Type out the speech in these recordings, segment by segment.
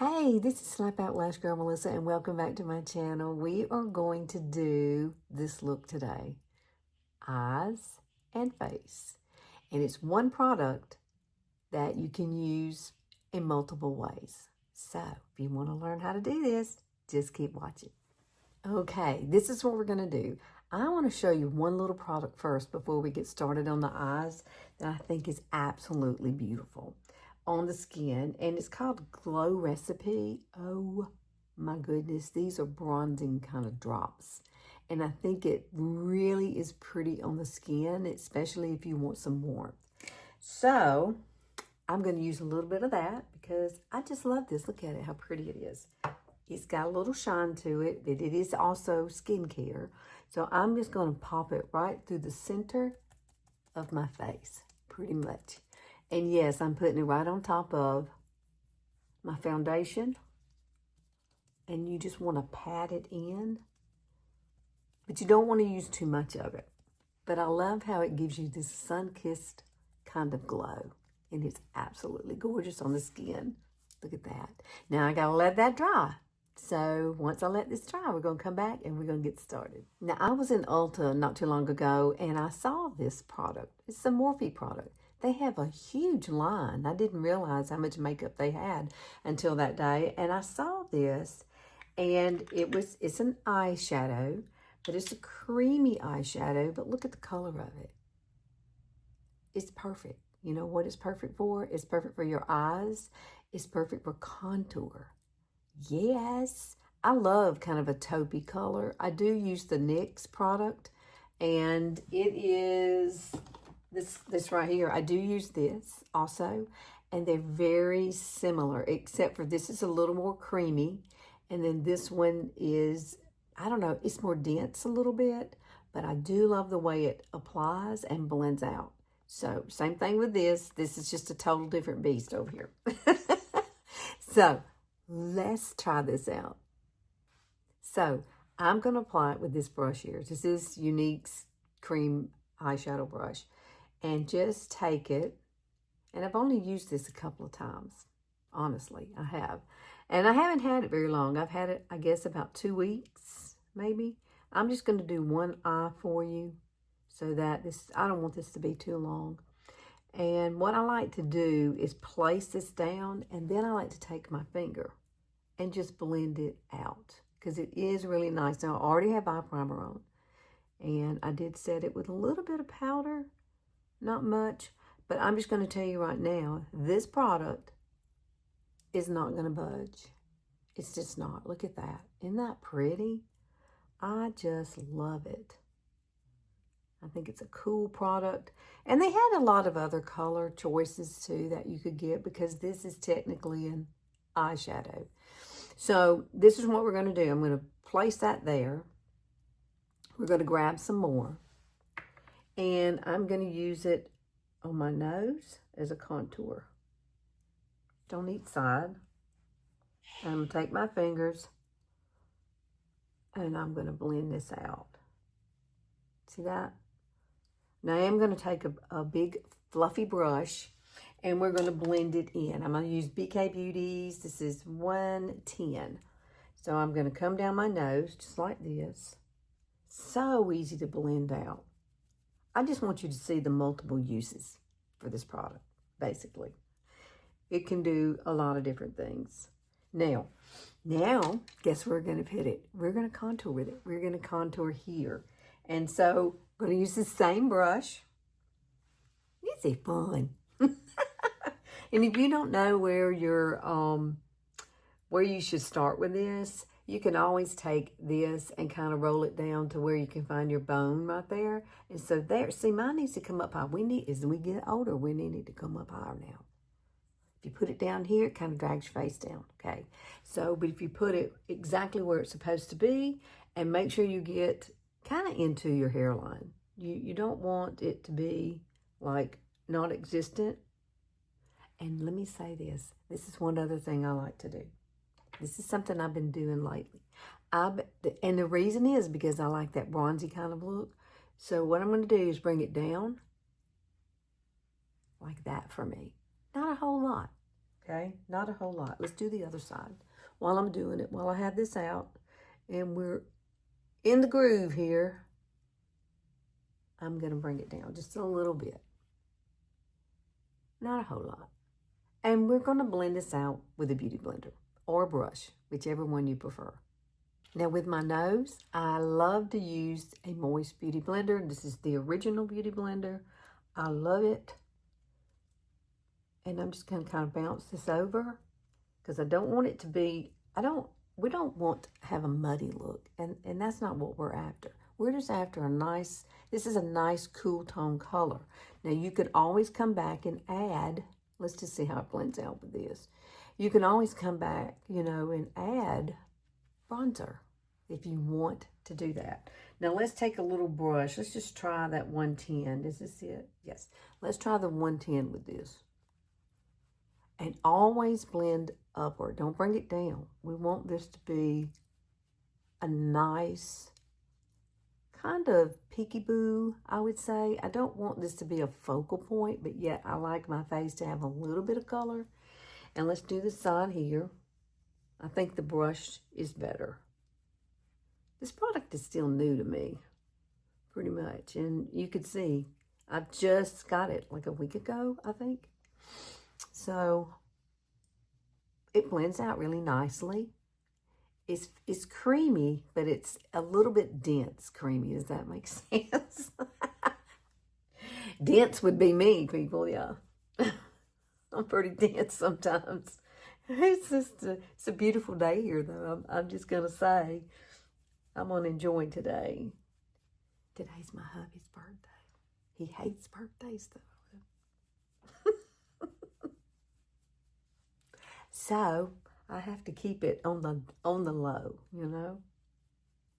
Hey, this is Slap Out Lash Girl Melissa, and welcome back to my channel. We are going to do this look today, eyes and face. And it's one product that you can use in multiple ways. So if you want to learn how to do this, just keep watching. Okay, this is what we're going to do. I want to show you one little product first before we get started on the eyes that I think is absolutely beautiful on the skin, and it's called Glow Recipe. Oh my goodness, these are bronzing kind of drops, and I think it really is pretty on the skin, especially if you want some warmth. So I'm going to use a little bit of that because I just love this. Look at it, how pretty it is. It's got a little shine to it, but it is also skincare. So I'm just going to pop it right through the center of my face, pretty much. And yes, I'm putting it right on top of my foundation. And you just want to pat it in. But you don't want to use too much of it. But I love how it gives you this sun-kissed kind of glow. And it's absolutely gorgeous on the skin. Look at that. Now I got to let that dry. So once I let this dry, we're going to come back and we're going to get started. Now I was in Ulta not too long ago and I saw this product. It's a Morphe product. They have a huge line. I didn't realize how much makeup they had until that day. And I saw this and it's an eyeshadow, but it's a creamy eyeshadow, but look at the color of it. It's perfect. You know what it's perfect for? It's perfect for your eyes. It's perfect for contour. Yes, I love kind of a taupey color. I do use the NYX product, and it is this right here. I do use this also, and they're very similar, except for this is a little more creamy, and then this one is, I don't know, it's more dense a little bit, but I do love the way it applies and blends out. So same thing with this. This is just a total different beast over here. So let's try this out. So I'm going to apply it with this brush here. This is Younique's cream eyeshadow brush. And just take it. And I've only used this a couple of times. Honestly, I have. And I haven't had it very long. I've had it, I guess, about 2 weeks, maybe. I'm just going to do one eye for you so that I don't want this to be too long. And what I like to do is place this down, and then I like to take my finger and just blend it out because it is really nice. Now, I already have eye primer on, and I did set it with a little bit of powder, not much, but I'm just going to tell you right now, this product is not going to budge. It's just not. Look at that. Isn't that pretty? I just love it. I think it's a cool product. And they had a lot of other color choices too that you could get because this is technically an eyeshadow. So this is what we're going to do. I'm going to place that there. We're going to grab some more. And I'm going to use it on my nose as a contour. On each side. I'm going to take my fingers and I'm going to blend this out. See that? Now I'm going to take a big fluffy brush and we're going to blend it in. I'm going to use BK Beauty's. This is 110. So I'm going to come down my nose just like this. So easy to blend out. I just want you to see the multiple uses for this product, basically. It can do a lot of different things. Now, guess where we're going to put it? We're going to contour with it. We're going to contour here. And so I'm going to use the same brush. This is fun. And if you don't know where where you should start with this, you can always take this and kind of roll it down to where you can find your bone right there. And so there, see, mine needs to come up high. As we get older, we need it to come up higher now. If you put it down here, it kind of drags your face down, okay? So, but if you put it exactly where it's supposed to be and make sure you get kind of into your hairline. You don't want it to be like not existent. And let me say this. This is one other thing I like to do. This is something I've been doing lately. And the reason is because I like that bronzy kind of look. So what I'm going to do is bring it down like that for me. Not a whole lot, okay? Not a whole lot. Let's do the other side. While I'm doing it, while I have this out, and we're in the groove here, I'm going to bring it down just a little bit. Not a whole lot. And we're going to blend this out with a beauty blender or a brush, whichever one you prefer. Now with my nose, I love to use a moist beauty blender. This is the original beauty blender. I love it. And I'm just going to kind of bounce this over because I don't want it to be, we don't want to have a muddy look. And that's not what we're after. We're just after a nice, this is a nice cool tone color. Now you could always come back and add, let's just see how it blends out with this. You can always come back, you know, and add bronzer if you want to do that. Now let's take a little brush. Let's just try that 110. Is this it? Yes. Let's try the 110 with this. And always blend upward. Don't bring it down. We want this to be a nice kind of peekaboo, I would say. I don't want this to be a focal point, but yet I like my face to have a little bit of color. And let's do the side here. I think the brush is better. This product is still new to me, pretty much. And you could see, I just got it like a week ago, I think. So it blends out really nicely. It's creamy, but it's a little bit dense creamy. Does that make sense? Dense would be me, people, yeah. I'm pretty dense sometimes. It's a beautiful day here, though. I'm just going to say, I'm going to enjoy today. Today's my hubby's birthday. He hates birthdays, though. So I have to keep it on the low, you know.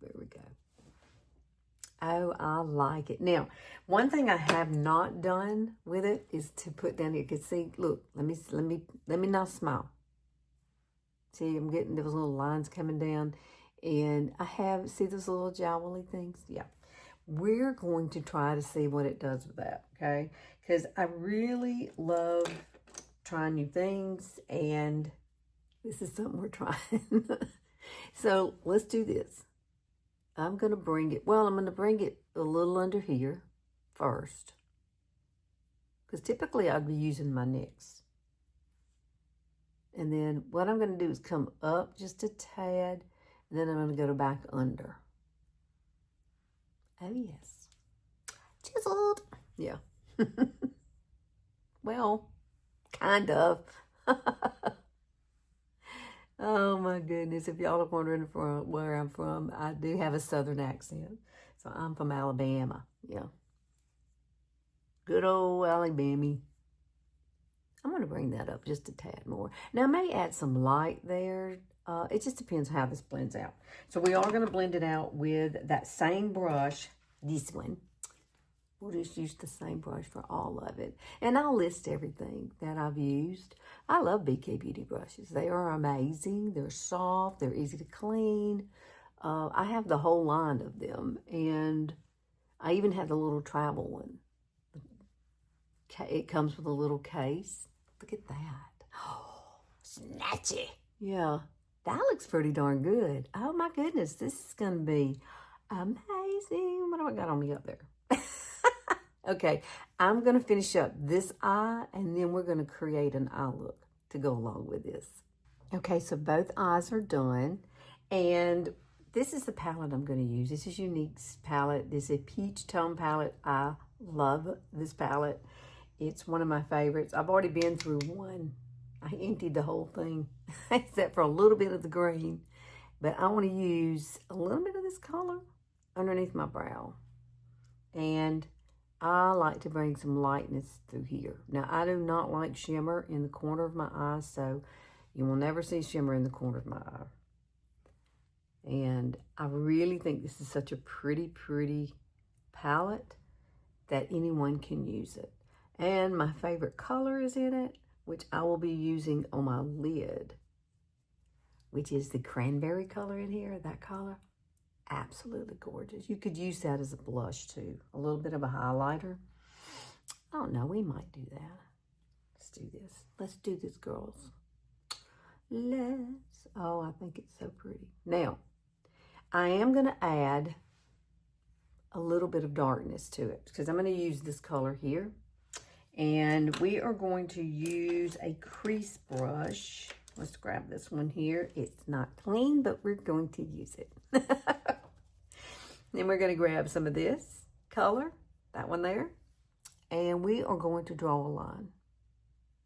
There we go. Oh, I like it. Now, one thing I have not done with it is to put down here. You can see, look, let me not smile. See, I'm getting those little lines coming down. And I have, see those little jowly things? Yeah. We're going to try to see what it does with that, okay? Because I really love trying new things, and this is something we're trying. So let's do this. I'm going to bring it, well, I'm going to bring it a little under here first. Because typically I'd be using my NYX. And then what I'm going to do is come up just a tad, and then I'm going to go back under. Oh, yes. Chiseled. Yeah. Well, kind of. Oh, my goodness. If y'all are wondering from where I'm from, I do have a southern accent. So I'm from Alabama. Yeah. Good old Alabama. I'm going to bring that up just a tad more. Now, I may add some light there. It just depends how this blends out. So we are going to blend it out with that same brush, this one. We'll just use the same brush for all of it. And I'll list everything that I've used. I love BK Beauty brushes. They are amazing. They're soft. They're easy to clean. I have the whole line of them. And I even have the little travel one. It comes with a little case. Look at that. Oh, snatchy. Yeah, that looks pretty darn good. Oh my goodness, this is going to be amazing. What have I got on me up there? Okay, I'm going to finish up this eye, and then we're going to create an eye look to go along with this. Okay, so both eyes are done, and this is the palette I'm going to use. This is Younique's palette. This is a peach tone palette. I love this palette. It's one of my favorites. I've already been through one. I emptied the whole thing, except for a little bit of the green. But I want to use a little bit of this color underneath my brow. And I like to bring some lightness through here. Now, I do not like shimmer in the corner of my eye, so you will never see shimmer in the corner of my eye. And I really think this is such a pretty, pretty palette that anyone can use it. And my favorite color is in it, which I will be using on my lid, which is the cranberry color in here, that color. Absolutely gorgeous. You could use that as a blush too. A little bit of a highlighter. I don't know, we might do that. Let's do this. Let's do this, girls. Oh, I think it's so pretty. Now, I am going to add a little bit of darkness to it because I'm going to use this color here. And we are going to use a crease brush. Let's grab this one here. It's not clean, but we're going to use it. Then we're going to grab some of this color, that one there, and we are going to draw a line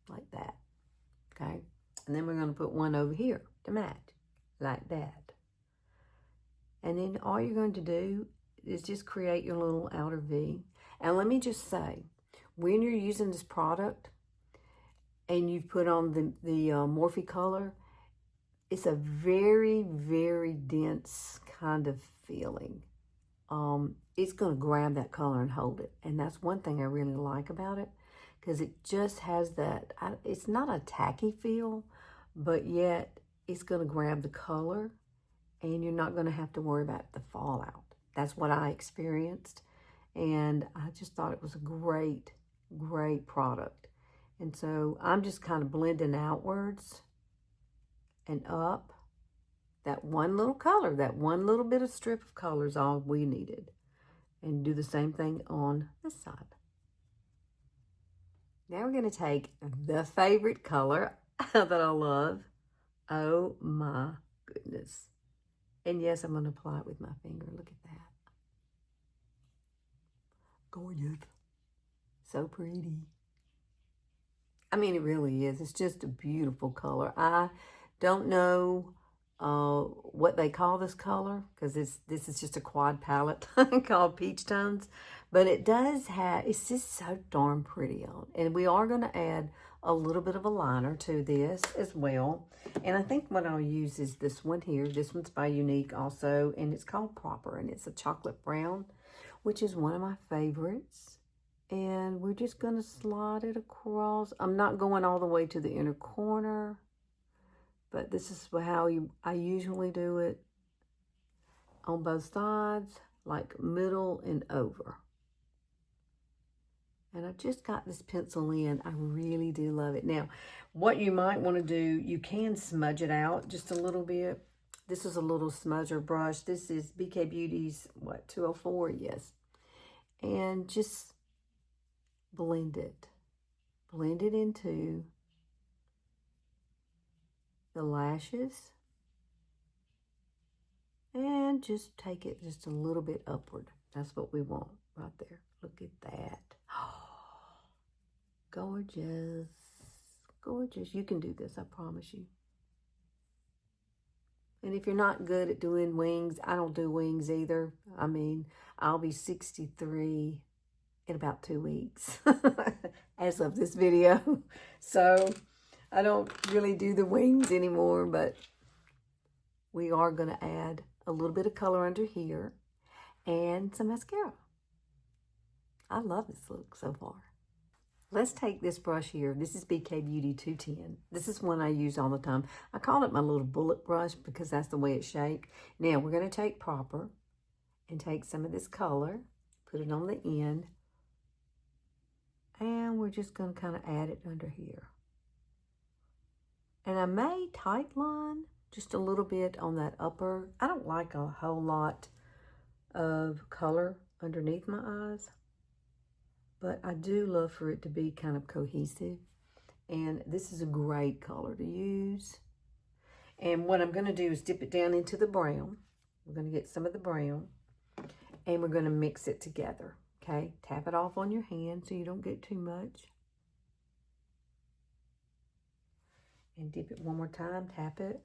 like that, okay? And then we're going to put one over here to match, like that. And then all you're going to do is just create your little outer V. And let me just say, when you're using this product and you've put on the Morphe color, it's a very, very dense kind of feeling. It's going to grab that color and hold it. And that's one thing I really like about it, because it just has that, it's not a tacky feel, but yet it's going to grab the color and you're not going to have to worry about the fallout. That's what I experienced. And I just thought it was a great, great product. And so I'm just kind of blending outwards and up. That one little color, that one little bit of strip of color is all we needed. And do the same thing on this side. Now we're going to take the favorite color that I love. Oh my goodness. And yes, I'm going to apply it with my finger. Look at that. Gorgeous. So pretty. I mean, it really is. It's just a beautiful color. I don't know what they call this color, because this is just a quad palette called Peach Tones. But it does have, it's just so darn pretty on. And we are going to add a little bit of a liner to this as well. And I think what I'll use is this one here. This one's by Younique also, and it's called Proper, and it's a chocolate brown, which is one of my favorites. And we're just going to slide it across. I'm not going all the way to the inner corner, but this is how I usually do it on both sides, like middle and over. And I just got this pencil in. I really do love it. Now, what you might want to do, you can smudge it out just a little bit. This is a little smudger brush. This is BK Beauty's, 204? Yes. And just blend it. Blend it into the lashes. And just take it just a little bit upward. That's what we want right there. Look at that. Oh, gorgeous. Gorgeous. You can do this, I promise you. And if you're not good at doing wings, I don't do wings either. I mean, I'll be 63 in about 2 weeks as of this video. So I don't really do the wings anymore, but we are going to add a little bit of color under here and some mascara. I love this look so far. Let's take this brush here. This is BK Beauty 210. This is one I use all the time. I call it my little bullet brush because that's the way it's shaped. Now we're going to take Proper and take some of this color, put it on the end, and we're just going to kind of add it under here. And I may tightline just a little bit on that upper. I don't like a whole lot of color underneath my eyes, but I do love for it to be kind of cohesive. And this is a great color to use. And what I'm going to do is dip it down into the brown. We're going to get some of the brown, and we're going to mix it together. Okay, tap it off on your hand so you don't get too much. And dip it one more time, tap it.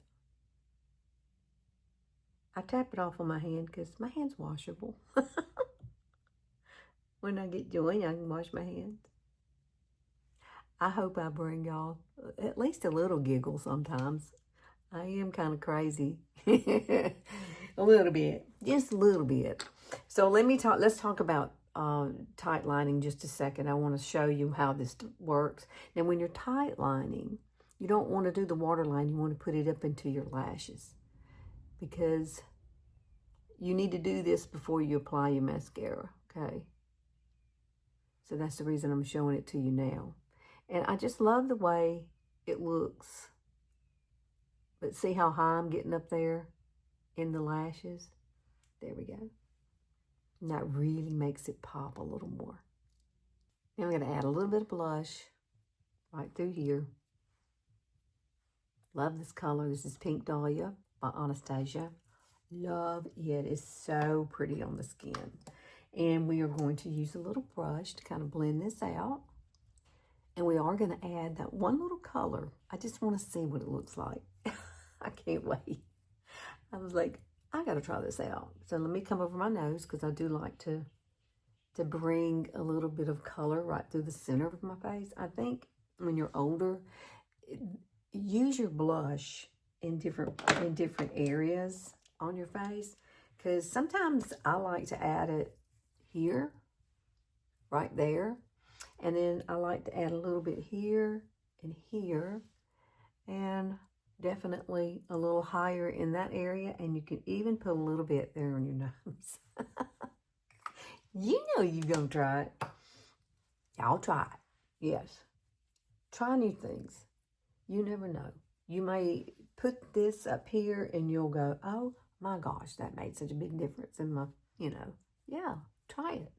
I tap it off on my hand because my hand's washable. When I get joined, I can wash my hands. I hope I bring y'all at least a little giggle sometimes. I am kind of crazy. A little bit, just a little bit. So let's talk about tight lining just a second. I want to show you how this works. Now, when you're tight lining, you don't want to do the waterline. You want to put it up into your lashes, because you need to do this before you apply your mascara, okay? So that's the reason I'm showing it to you now. And I just love the way it looks But see how high I'm getting up there in the lashes? There we go. And that really makes it pop a little more. Now I'm going to add a little bit of blush right through here. Love this color. This is Pink Dahlia by Anastasia. Love it. It's so pretty on the skin. And we are going to use a little brush to kind of blend this out. And we are going to add that one little color. I just want to see what it looks like. I can't wait. I was like, I got to try this out. So let me come over my nose because I do like to bring a little bit of color right through the center of my face. I think when you're older, use your blush in different areas on your face, because sometimes I like to add it here, right there, and then I like to add a little bit here and here, and definitely a little higher in that area, and you can even put a little bit there on your nose. You know you're gonna try it. Y'all try it. Yes. Try new things. You never know. You may put this up here and you'll go, oh my gosh, that made such a big difference in my, yeah, try it.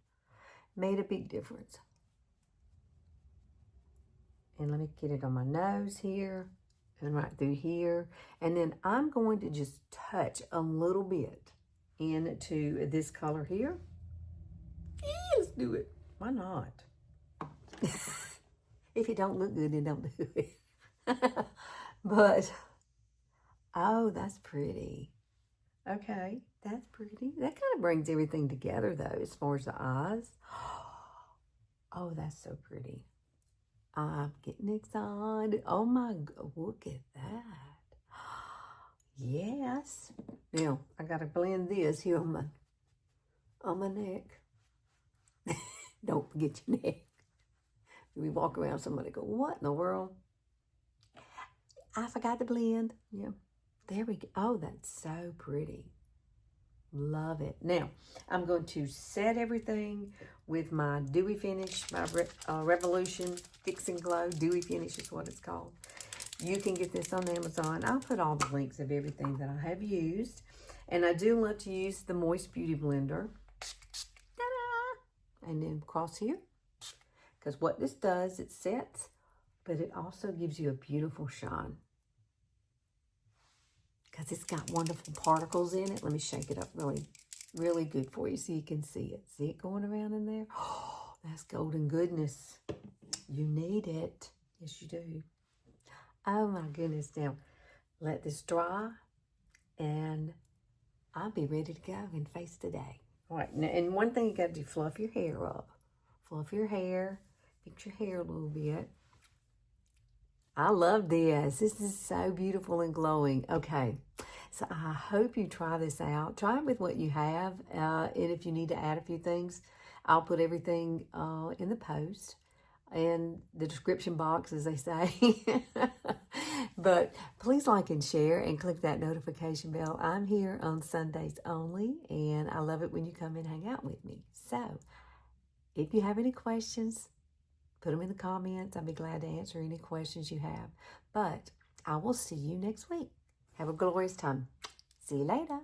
Made a big difference. And let me get it on my nose here and right through here. And then I'm going to just touch a little bit into this color here. Yeah, let's do it. Why not? If it don't look good, then don't do it. But, oh, that's pretty. Okay, that's pretty. That kind of brings everything together, though, as far as the eyes. Oh, that's so pretty. I'm getting excited. Oh, my God, look at that. Yes. Now, I got to blend this here on my neck. Don't forget your neck. We walk around, somebody go, what in the world? I forgot to blend. Yeah, there we go. Oh, that's so pretty. Love it. Now, I'm going to set everything with my Dewy Finish, my Revolution Fix and Glow Dewy Finish is what it's called. You can get this on Amazon. I'll put all the links of everything that I have used. And I do love to use the Moist Beauty Blender. Ta-da! And then across here. Because what this does, it sets, but it also gives you a beautiful shine. Because it's got wonderful particles in it. Let me shake it up really, really good for you so you can see it. See it going around in there? Oh, that's golden goodness. You need it. Yes, you do. Oh, my goodness. Now, let this dry, and I'll be ready to go and face the day. All right, now, and one thing you got to do, fluff your hair up. Fluff your hair. Fix your hair a little bit. I love this. This is so beautiful and glowing. Okay, so I hope you try this out. Try it with what you have, and if you need to add a few things, I'll put everything in the post and the description box, as they say. But please like and share and click that notification bell. I'm here on Sundays only, and I love it when you come and hang out with me. So if you have any questions, put them in the comments. I'll be glad to answer any questions you have. But I will see you next week. Have a glorious time. See you later.